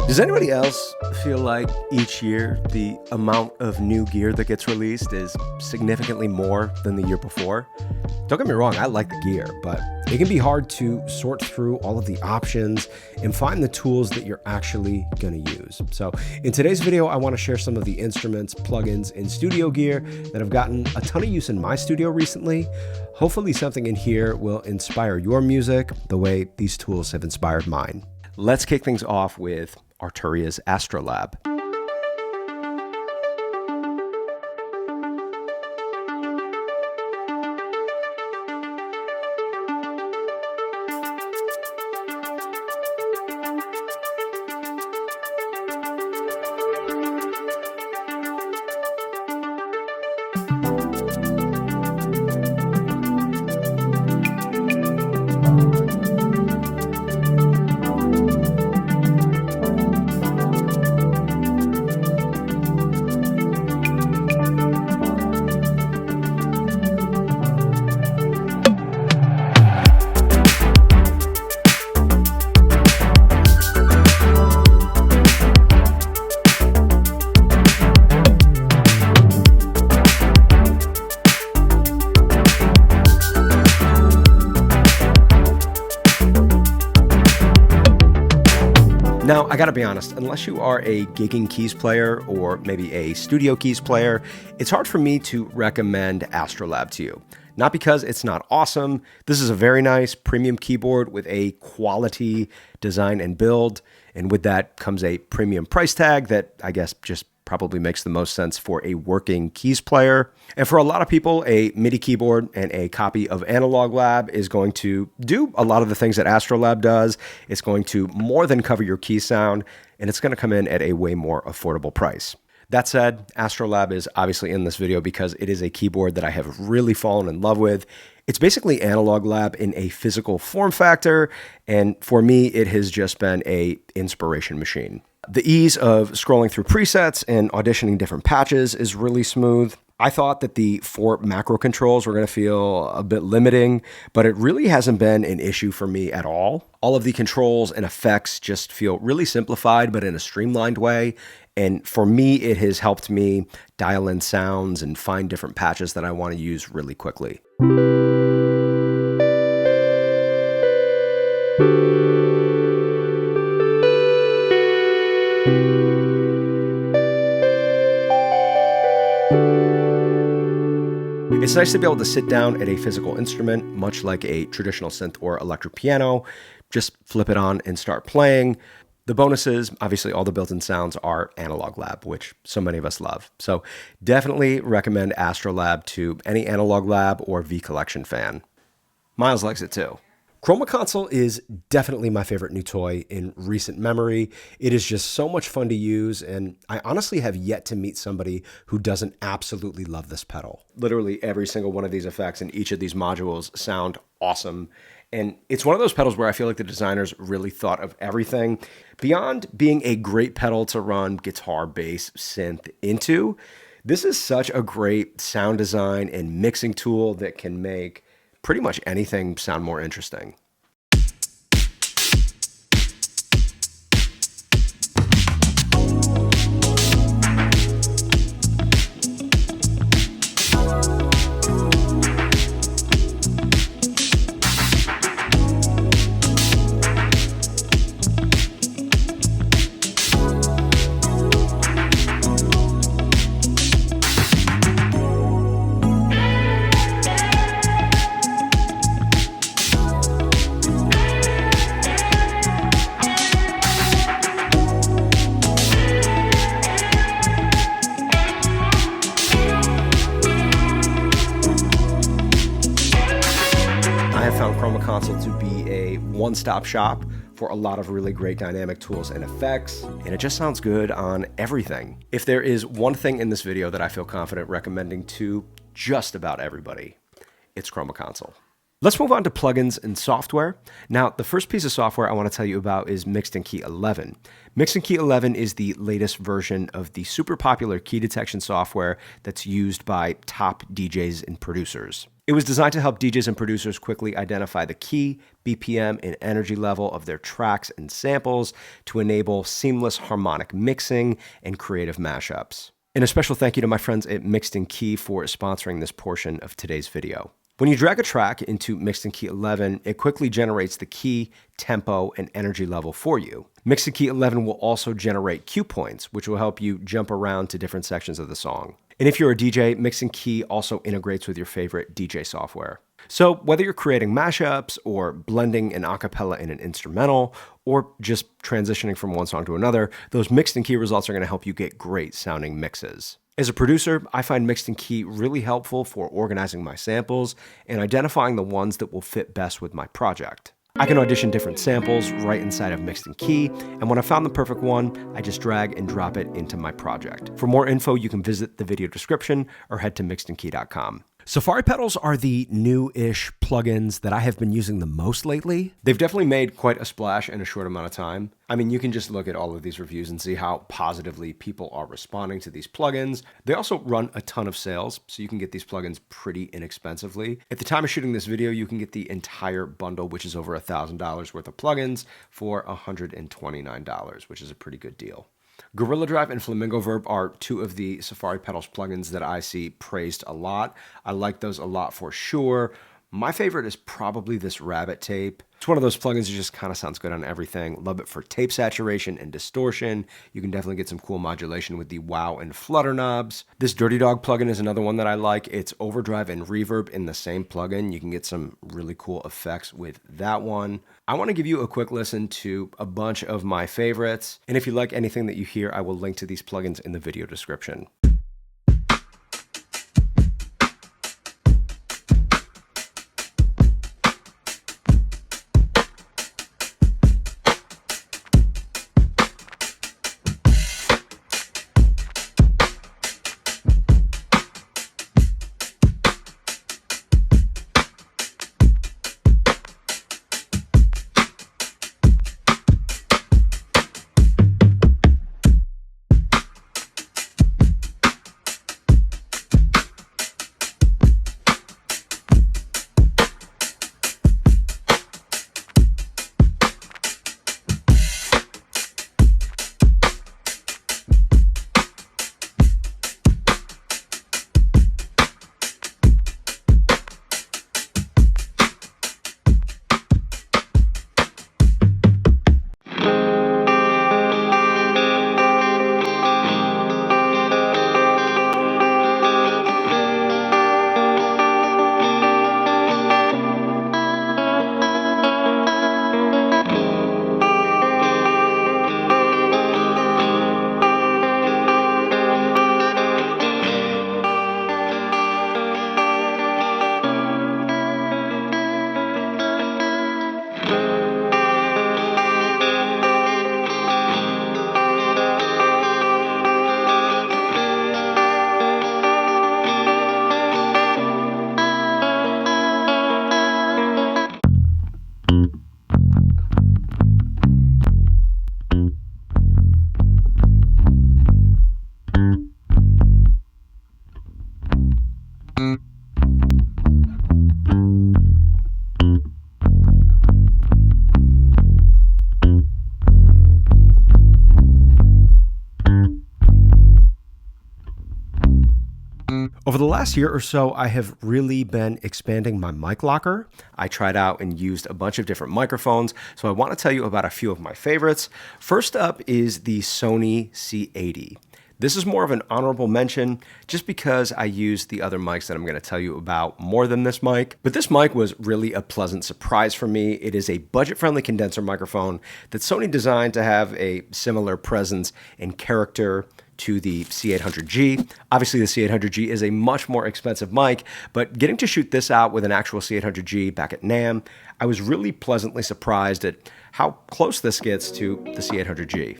Does anybody else feel like each year the amount of new gear that gets released is significantly more than the year before? Don't get me wrong, I like the gear, but it can be hard to sort through all of the options and find the tools that you're actually going to use. So in today's video, I want to share some of the instruments, plugins, and studio gear that have gotten a ton of use in my studio recently. Hopefully something in here will inspire your music the way these tools have inspired mine. Let's kick things off with Arturia's Astro Lab. Now, I gotta be honest, unless you are a gigging keys player or maybe a studio keys player, it's hard for me to recommend Astro Lab to you. Not because it's not awesome. This is a very nice premium keyboard with a quality design and build, and with that comes a premium price tag that I guess just probably makes the most sense for a working keys player. And for a lot of people, a MIDI keyboard and a copy of Analog Lab is going to do a lot of the things that Astro Lab does. It's going to more than cover your key sound, and it's going to come in at a way more affordable price. That said, Astro Lab is obviously in this video because it is a keyboard that I have really fallen in love with. It's basically Analog Lab in a physical form factor, and for me, it has just been an inspiration machine. The ease of scrolling through presets and auditioning different patches is really smooth. I thought that the 4 macro controls were going to feel a bit limiting, but it really hasn't been an issue for me at all. All of the controls and effects just feel really simplified, but in a streamlined way. And for me, it has helped me dial in sounds and find different patches that I want to use really quickly. It's nice to be able to sit down at a physical instrument, much like a traditional synth or electric piano, just flip it on and start playing. The bonuses, obviously all the built-in sounds are Analog Lab, which so many of us love. So definitely recommend Astro Lab to any Analog Lab or V Collection fan. Miles likes it too. Chroma Console is definitely my favorite new toy in recent memory. It is just so much fun to use, and I honestly have yet to meet somebody who doesn't absolutely love this pedal. Literally every single one of these effects in each of these modules sound awesome, and it's one of those pedals where I feel like the designers really thought of everything. Beyond being a great pedal to run guitar, bass, synth into, this is such a great sound design and mixing tool that can make pretty much anything sound more interesting. Found Chroma Console to be a one-stop shop for a lot of really great dynamic tools and effects, and it just sounds good on everything. If there is one thing in this video that I feel confident recommending to just about everybody, it's Chroma Console. Let's move on to plugins and software. Now, the first piece of software I want to tell you about is Mixed Key 11. Mixed Key 11 is the latest version of the super popular key detection software that's used by top DJs and producers. It was designed to help DJs and producers quickly identify the key, BPM, and energy level of their tracks and samples to enable seamless harmonic mixing and creative mashups. And a special thank you to my friends at Mixed Key for sponsoring this portion of today's video. When you drag a track into Mixed Key 11, it quickly generates the key, tempo, and energy level for you. Mixed Key 11 will also generate cue points, which will help you jump around to different sections of the song. And if you're a DJ, Mixed Key also integrates with your favorite DJ software. So whether you're creating mashups or blending an acapella in an instrumental, or just transitioning from one song to another, those Mixed Key results are going to help you get great sounding mixes. As a producer, I find Mixed Key really helpful for organizing my samples and identifying the ones that will fit best with my project. I can audition different samples right inside of Mixed Key, and when I found the perfect one, I just drag and drop it into my project. For more info, you can visit the video description or head to mixedkey.com. Safari pedals are the new-ish plugins that I have been using the most lately. They've definitely made quite a splash in a short amount of time. I mean, you can just look at all of these reviews and see how positively people are responding to these plugins. They also run a ton of sales, so you can get these plugins pretty inexpensively. At the time of shooting this video, you can get the entire bundle, which is over $1,000 worth of plugins, for $129, which is a pretty good deal. Gorilla Drive and Flamingo Verb are two of the Safari Pedals plugins that I see praised a lot. I like those a lot for sure. My favorite is probably this Rabbit Tape. It's one of those plugins that just kind of sounds good on everything. Love it for tape saturation and distortion. You can definitely get some cool modulation with the wow and flutter knobs. This Dirty Dog plugin is another one that I like. It's overdrive and reverb in the same plugin. You can get some really cool effects with that one. I want to give you a quick listen to a bunch of my favorites. And if you like anything that you hear, I will link to these plugins in the video description. Over the last year or so, I have really been expanding my mic locker. I tried out and used a bunch of different microphones, so I want to tell you about a few of my favorites. First up is the Sony C-80. This is more of an honorable mention just because I used the other mics that I'm going to tell you about more than this mic. But this mic was really a pleasant surprise for me. It is a budget-friendly condenser microphone that Sony designed to have a similar presence and character to the C-800G. Obviously, the C-800G is a much more expensive mic, but getting to shoot this out with an actual C-800G back at NAMM, I was really pleasantly surprised at how close this gets to the C-800G.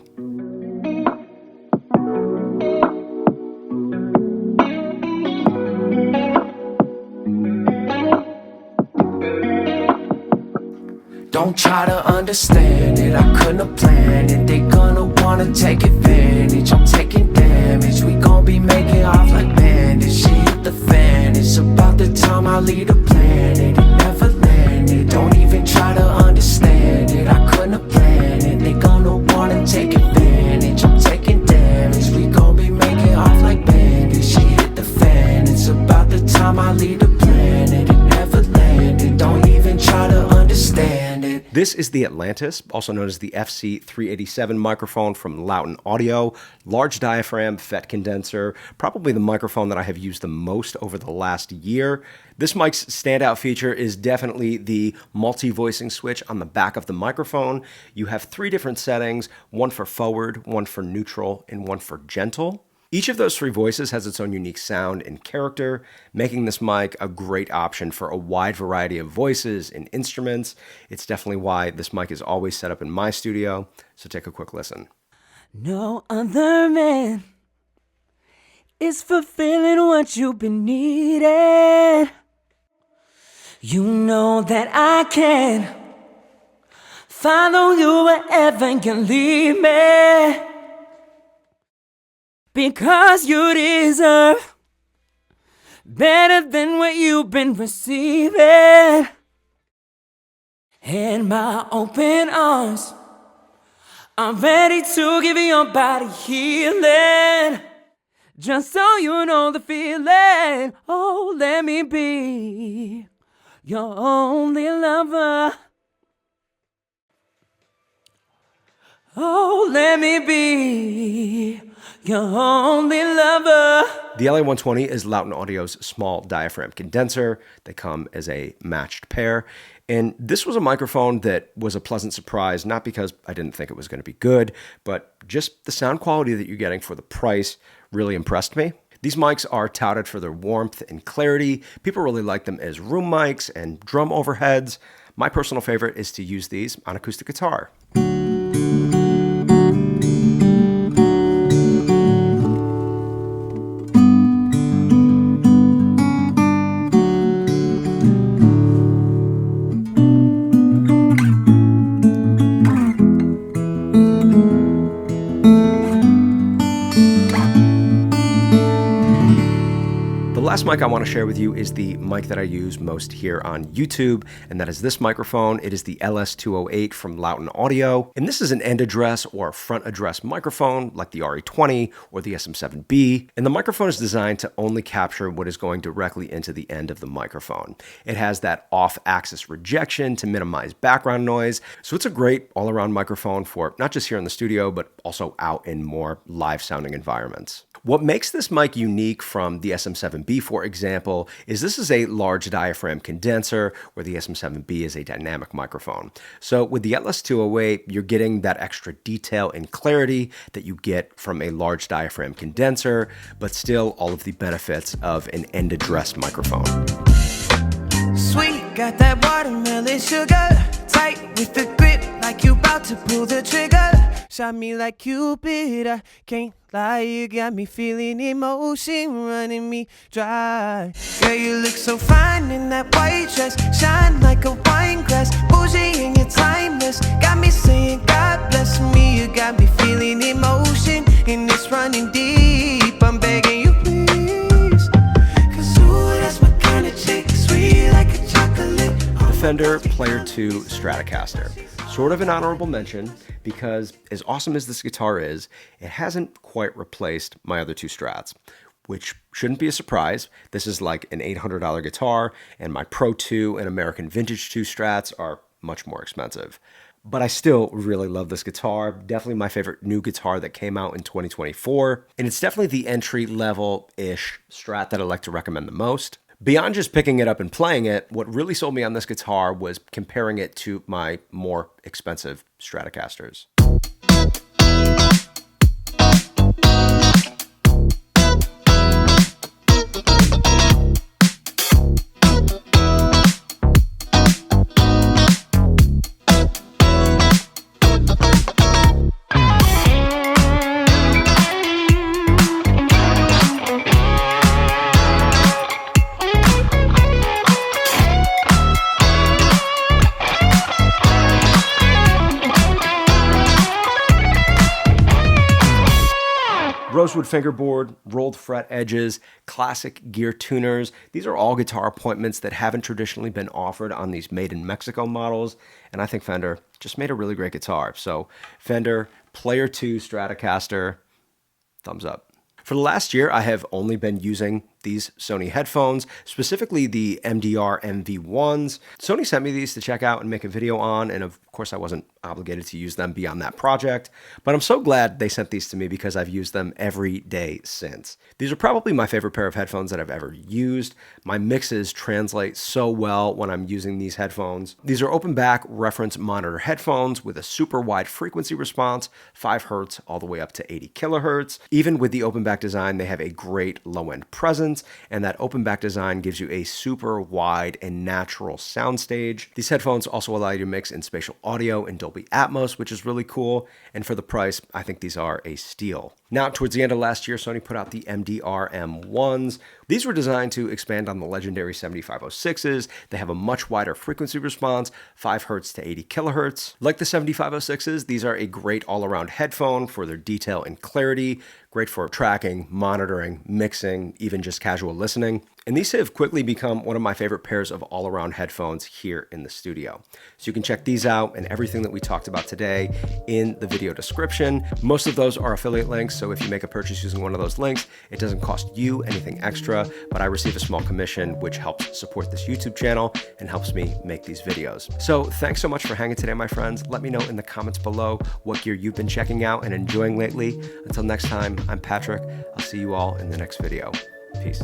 Don't try to understand it, I couldn't have planned it. They gonna wanna take advantage, I'm taking damage. We gon' be making off like bandits. Shit hit the fan, it's about the time I leave the planet. It never landed, don't even try to understand it. I couldn't have planned it, they gonna wanna take advantage. I'm taking damage, we gon' be making off like bandits. Shit hit the fan, it's about the time I leave the planet. It never landed, don't even try to understand it. This is the Atlantis, also known as the FC387 microphone from Lauten Audio. Large diaphragm, FET condenser, probably the microphone that I have used the most over the last year. This mic's standout feature is definitely the multi-voicing switch on the back of the microphone. You have 3 different settings, one for forward, one for neutral, and one for gentle. Each of those 3 voices has its own unique sound and character, making this mic a great option for a wide variety of voices and instruments. It's definitely why this mic is always set up in my studio, so take a quick listen. No other man is fulfilling what you've been needing. You know that I can follow you wherever you lead me. Because you deserve better than what you've been receiving. And my open arms are ready to give your body healing. Just so you know the feeling. Oh, let me be your only lover. Oh, let me be your only lover. The LA120 is Lauten Audio's small diaphragm condenser. They come as a matched pair. And this was a microphone that was a pleasant surprise, not because I didn't think it was going to be good, but just the sound quality that you're getting for the price really impressed me. These mics are touted for their warmth and clarity. People really like them as room mics and drum overheads. My personal favorite is to use these on acoustic guitar. The last mic I want to share with you is the mic that I use most here on YouTube, and that is this microphone. It is the LS208 from Lauten Audio, and this is an end address or front address microphone like the RE20 or the SM7B, and the microphone is designed to only capture what is going directly into the end of the microphone. It has that off-axis rejection to minimize background noise, so it's a great all-around microphone for not just here in the studio, but also out in more live-sounding environments. What makes this mic unique from the SM7B, for example, is this is a large diaphragm condenser where the SM7B is a dynamic microphone. So with the LS208, you're getting that extra detail and clarity that you get from a large diaphragm condenser, but still all of the benefits of an end address microphone. Sweet, got that watermelon sugar, tight with the grip like you about to pull the trigger. Shot me like Cupid, I can't lie, you got me feeling emotion running me dry. Girl, you look so fine in that white dress, shine like a wine glass, bougie and you're timeless. Got me saying God bless me, you got me feeling emotion and it's running deep. I'm begging you please, 'cause ooh, that's my kind of chick, sweet like a chocolate. The Fender Player 2 Stratocaster. Sort of an honorable mention because as awesome as this guitar is, it hasn't quite replaced my other 2 Strats, which shouldn't be a surprise. This is like an $800 guitar, and my Pro 2 and American Vintage 2 Strats are much more expensive. But I still really love this guitar. Definitely my favorite new guitar that came out in 2024. And it's definitely the entry-level-ish Strat that I like to recommend the most. Beyond just picking it up and playing it, what really sold me on this guitar was comparing it to my more expensive Stratocasters. rosewood fingerboard, rolled fret edges, classic gear tuners. These are all guitar appointments that haven't traditionally been offered on these made in Mexico models, and I think Fender just made a really great guitar. So Fender Player 2 Stratocaster, thumbs up. For the last year, I have only been using these Sony headphones, specifically the MDR MV1s. Sony sent me these to check out and make a video on, and of course I wasn't obligated to use them beyond that project, but I'm so glad they sent these to me because I've used them every day since. These are probably my favorite pair of headphones that I've ever used. My mixes translate so well when I'm using these headphones. These are open back reference monitor headphones with a super wide frequency response, 5 Hz all the way up to 80 kilohertz. Even with the open back design, they have a great low end presence, and that open back design gives you a super wide and natural soundstage. These headphones also allow you to mix in spatial audio and Dolby Atmos, which is really cool, and for the price, I think these are a steal. Now, towards the end of last year, Sony put out the MDR M1s. These were designed to expand on the legendary 7506s. They have a much wider frequency response, 5 Hz to 80 kilohertz. Like the 7506s, these are a great all-around headphone for their detail and clarity, great for tracking, monitoring, mixing, even just casual listening. And these have quickly become one of my favorite pairs of all-around headphones here in the studio. So you can check these out and everything that we talked about today in the video description. Most of those are affiliate links, so if you make a purchase using one of those links, it doesn't cost you anything extra, but I receive a small commission, which helps support this YouTube channel and helps me make these videos. So thanks so much for hanging today, my friends. Let me know in the comments below what gear you've been checking out and enjoying lately. Until next time, I'm Patrick. I'll see you all in the next video. Peace.